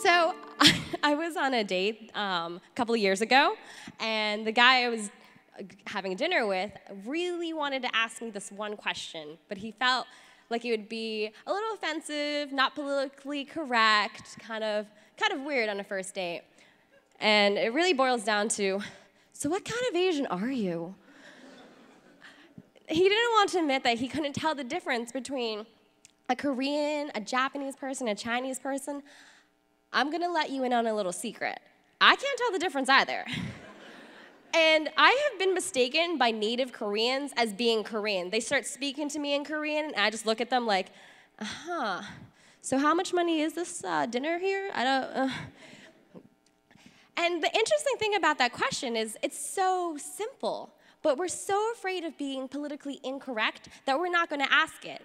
So I was on a date a couple of years ago, and the guy I was having dinner with really wanted to ask me this one question, but he felt like it would be a little offensive, not politically correct, kind of weird on a first date. And it really boils down to, so what kind of Asian are you? He didn't want to admit that he couldn't tell the difference between a Korean, a Japanese person, a Chinese person. I'm gonna let you in on a little secret. I can't tell the difference either. And I have been mistaken by native Koreans as being Korean. They start speaking to me in Korean, and I just look at them like, so how much money is this dinner here? I don't, And the interesting thing about that question is it's so simple, but we're so afraid of being politically incorrect that we're not gonna ask it.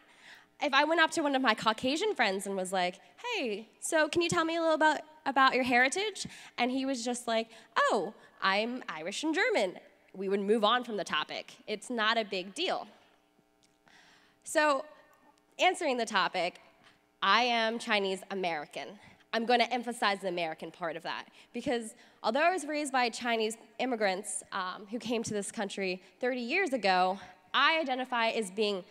If I went up to one of my Caucasian friends and was like, hey, so can you tell me a little about your heritage? And he was just like, oh, I'm Irish and German. We would move on from the topic. It's not a big deal. So answering the topic, I am Chinese American. I'm going to emphasize the American part of that because although I was raised by Chinese immigrants who came to this country 30 years ago, I identify as being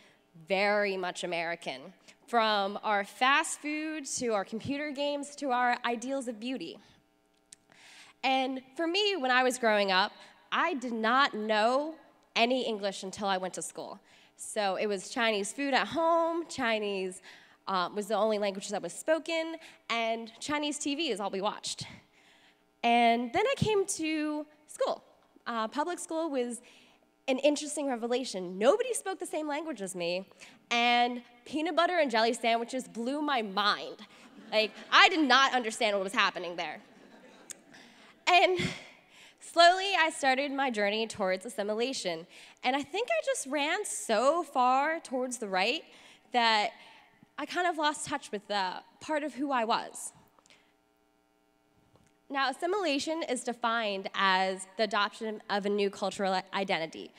very much American, from our fast food to our computer games to our ideals of beauty. And for me, when I was growing up, I did not know any English until I went to school. So it was Chinese food at home, Chinese was the only language that was spoken, and Chinese TV is all we watched. And then I came to school. Public school was an interesting revelation. Nobody spoke the same language as me, and peanut butter and jelly sandwiches blew my mind. Like, I did not understand what was happening there. And slowly, I started my journey towards assimilation, and I think I just ran so far towards the right that I kind of lost touch with the part of who I was. Now, assimilation is defined as the adoption of a new cultural identity.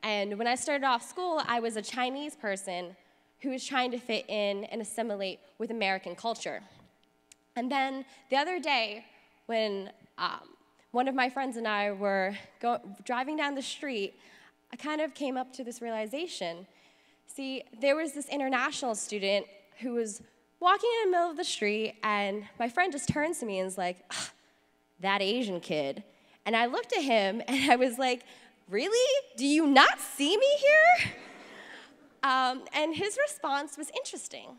And when I started off school, I was a Chinese person who was trying to fit in and assimilate with American culture. And then the other day, when one of my friends and I were driving down the street, I kind of came up to this realization. See, there was this international student who was walking in the middle of the street, and my friend just turns to me and is like, that Asian kid. And I looked at him and I was like, really? Do you not see me here? And his response was interesting.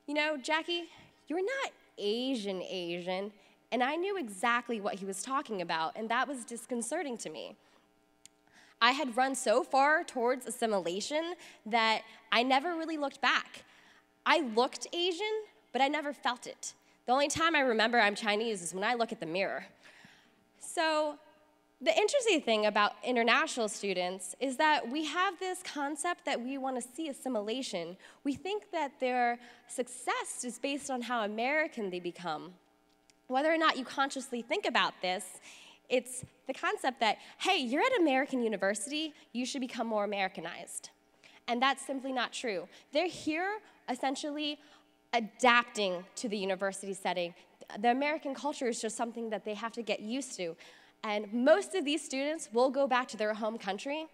You know, Jackie, you're not Asian. And I knew exactly what he was talking about, and that was disconcerting to me. I had run so far towards assimilation that I never really looked back. I looked Asian, but I never felt it. The only time I remember I'm Chinese is when I look at the mirror. So the interesting thing about international students is that we have this concept that we want to see assimilation. We think that their success is based on how American they become. Whether or not you consciously think about this, it's the concept that, hey, you're at American university, you should become more Americanized. And that's simply not true. They're here essentially adapting to the university setting. The American culture is just something that they have to get used to. And most of these students will go back to their home country.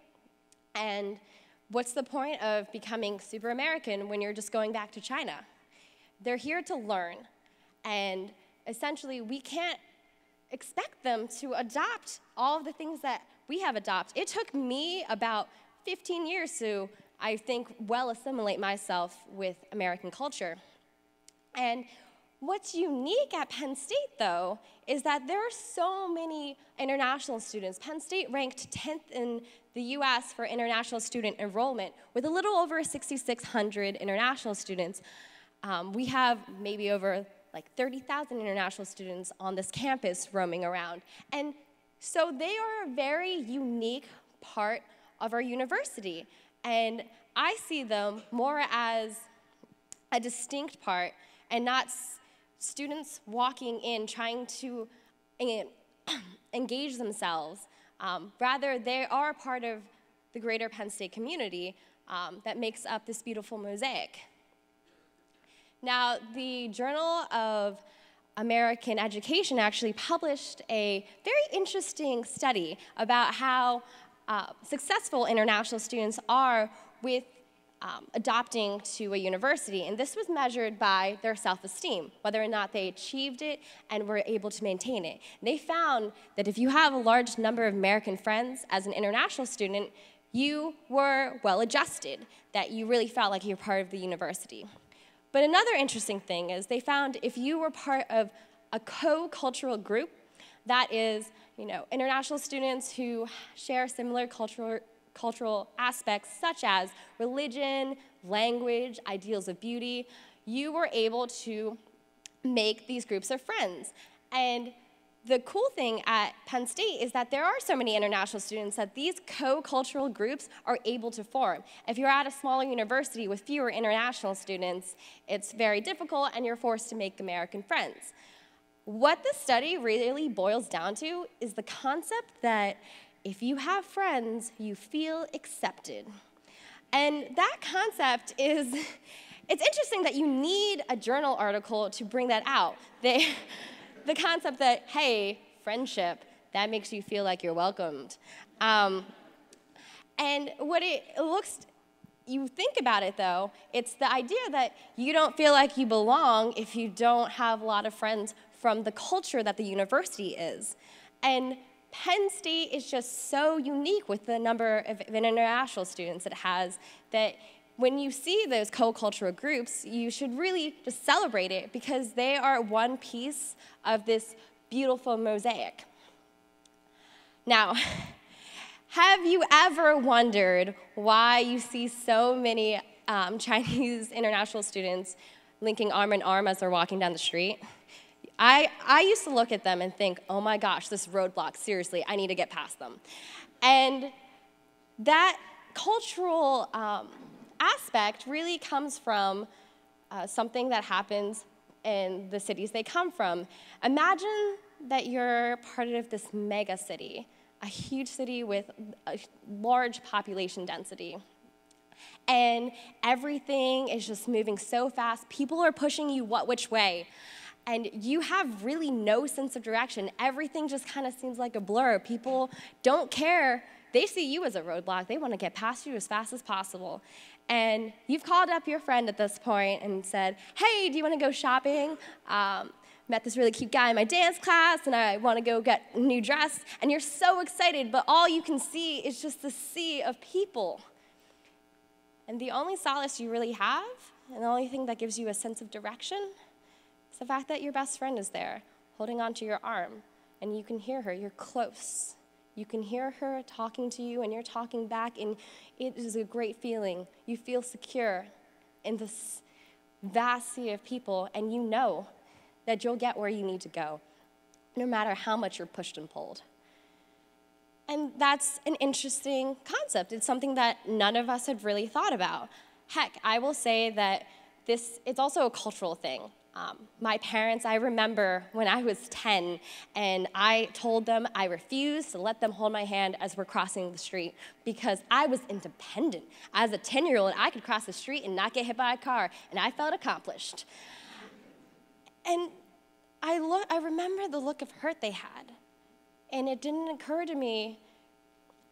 And what's the point of becoming super American when you're just going back to China? They're here to learn. And essentially, we can't expect them to adopt all of the things that we have adopted. It took me about 15 years to, I think, well assimilate myself with American culture. And what's unique at Penn State, though, is that there are so many international students. Penn State ranked 10th in the US for international student enrollment, with a little over 6,600 international students. We have maybe over like 30,000 international students on this campus roaming around. And so they are a very unique part of our university. And I see them more as a distinct part and not students walking in trying to engage themselves. Rather, they are part of the greater Penn State community that makes up this beautiful mosaic. Now, the Journal of American Education actually published a very interesting study about how successful international students are with adopting to a university. And this was measured by their self-esteem, whether or not they achieved it and were able to maintain it. And they found that if you have a large number of American friends as an international student, you were well-adjusted, that you really felt like you were part of the university. But another interesting thing is they found if you were part of a co-cultural group, that is, international students who share similar cultural aspects such as religion, language, ideals of beauty, you were able to make these groups of friends. And the cool thing at Penn State is that there are so many international students that these co-cultural groups are able to form. If you're at a smaller university with fewer international students, it's very difficult and you're forced to make American friends. What the study really boils down to is the concept that if you have friends, you feel accepted. And that concept is, it's interesting that you need a journal article to bring that out. The concept that, hey, friendship, that makes you feel like you're welcomed. And what it looks, you think about it though, it's the idea that you don't feel like you belong if you don't have a lot of friends from the culture that the university is. And Penn State is just so unique with the number of international students it has that when you see those co-cultural groups, you should really just celebrate it because they are one piece of this beautiful mosaic. Now, have you ever wondered why you see so many Chinese international students linking arm in arm as they're walking down the street? I used to look at them and think, oh my gosh, this roadblock, seriously, I need to get past them. And that cultural aspect really comes from something that happens in the cities they come from. Imagine that you're part of this mega city, a huge city with a large population density. And everything is just moving so fast. People are pushing you which way. And you have really no sense of direction. Everything just kind of seems like a blur. People don't care. They see you as a roadblock. They want to get past you as fast as possible. And you've called up your friend at this point and said, hey, do you want to go shopping? Met this really cute guy in my dance class, and I want to go get a new dress. And you're so excited, but all you can see is just the sea of people. And the only solace you really have, and the only thing that gives you a sense of direction, is the fact that your best friend is there, holding onto your arm, and you can hear her, you're close. You can hear her talking to you, and you're talking back, and it is a great feeling. You feel secure in this vast sea of people, and you know that you'll get where you need to go, no matter how much you're pushed and pulled. And that's an interesting concept. It's something that none of us have really thought about. Heck, I will say that it's also a cultural thing. My parents, I remember when I was 10, and I told them I refused to let them hold my hand as we're crossing the street because I was independent. As a 10-year-old, I could cross the street and not get hit by a car, and I felt accomplished. And I remember the look of hurt they had, and it didn't occur to me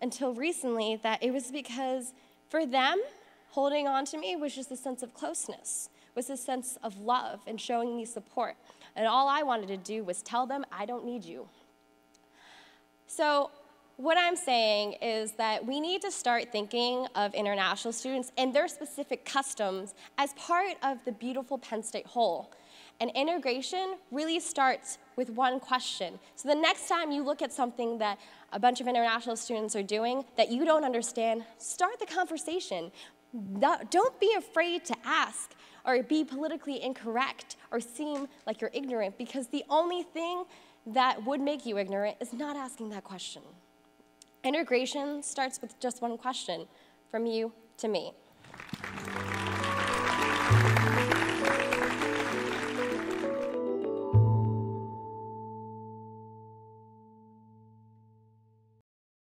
until recently that it was because for them, holding on to me was just a sense of closeness, was a sense of love and showing me support. And all I wanted to do was tell them, I don't need you. So what I'm saying is that we need to start thinking of international students and their specific customs as part of the beautiful Penn State whole. And integration really starts with one question. So the next time you look at something that a bunch of international students are doing that you don't understand, start the conversation. Don't be afraid to ask or be politically incorrect or seem like you're ignorant, because the only thing that would make you ignorant is not asking that question. Integration starts with just one question, from you to me.